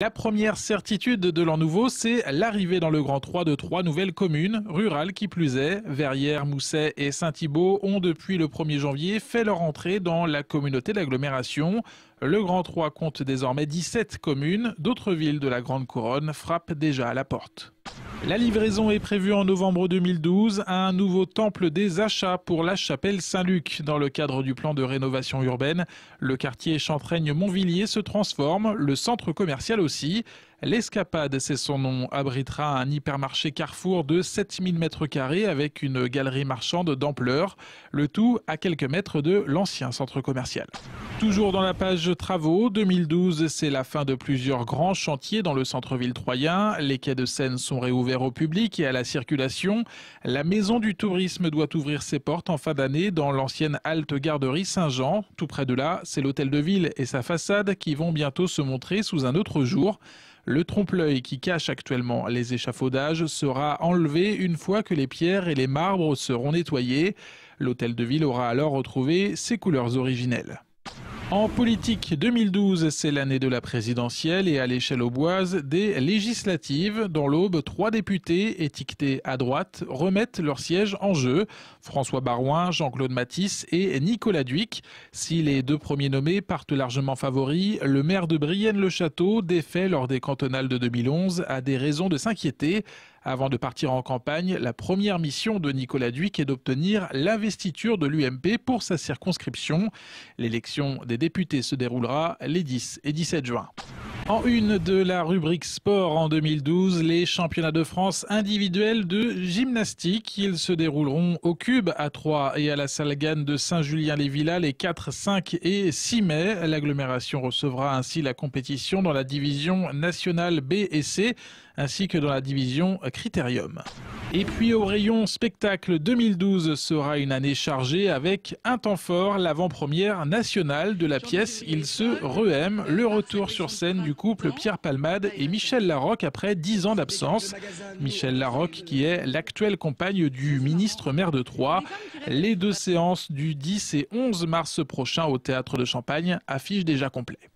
La première certitude de l'an nouveau, c'est l'arrivée dans le Grand 3 de 3 nouvelles communes, rurales qui plus est. Verrières, Mousset et Saint-Thibault ont depuis le 1er janvier fait leur entrée dans la communauté d'agglomération. Le Grand 3 compte désormais 17 communes. D'autres villes de la Grande Couronne frappent déjà à la porte. La livraison est prévue en novembre 2012 à un nouveau temple des achats pour la chapelle Saint-Luc. Dans le cadre du plan de rénovation urbaine, le quartier Chantraigne-Montvilliers se transforme, le centre commercial aussi. L'Escapade, c'est son nom, abritera un hypermarché Carrefour de 7000 m² avec une galerie marchande d'ampleur, le tout à quelques mètres de l'ancien centre commercial. Toujours dans la page travaux, 2012, c'est la fin de plusieurs grands chantiers dans le centre-ville troyen. Les quais de Seine sont réouverts au public et à la circulation. La maison du tourisme doit ouvrir ses portes en fin d'année dans l'ancienne halte garderie Saint-Jean. Tout près de là, c'est l'hôtel de ville et sa façade qui vont bientôt se montrer sous un autre jour. Le trompe-l'œil qui cache actuellement les échafaudages sera enlevé une fois que les pierres et les marbres seront nettoyés. L'hôtel de ville aura alors retrouvé ses couleurs originelles. En politique, 2012, c'est l'année de la présidentielle et à l'échelle auboise des législatives. Dans l'Aube, 3 députés étiquetés à droite remettent leur siège en jeu. François Baroin, Jean-Claude Mathis et Nicolas Dhuicq. Si les 2 premiers nommés partent largement favoris, le maire de Brienne-le-Château, défait lors des cantonales de 2011, a des raisons de s'inquiéter. Avant de partir en campagne, la première mission de Nicolas Dhuicq est d'obtenir l'investiture de l'UMP pour sa circonscription. L'élection des députés se déroulera les 10 et 17 juin. En une de la rubrique sport en 2012, les championnats de France individuels de gymnastique. Ils se dérouleront au Cube à Troyes et à la salle Gann de Saint-Julien-les-Villas les 4, 5 et 6 mai. L'agglomération recevra ainsi la compétition dans la division nationale B et C ainsi que dans la division Critérium. Et puis au rayon spectacle, 2012 sera une année chargée avec un temps fort, l'avant-première nationale de la pièce Il se re-aime, le retour sur scène du couple Pierre Palmade et Michel Larocque après 10 ans d'absence. Michel Larocque qui est l'actuelle compagne du ministre maire de Troyes. Les 2 séances du 10 et 11 mars prochain au Théâtre de Champagne affichent déjà complet.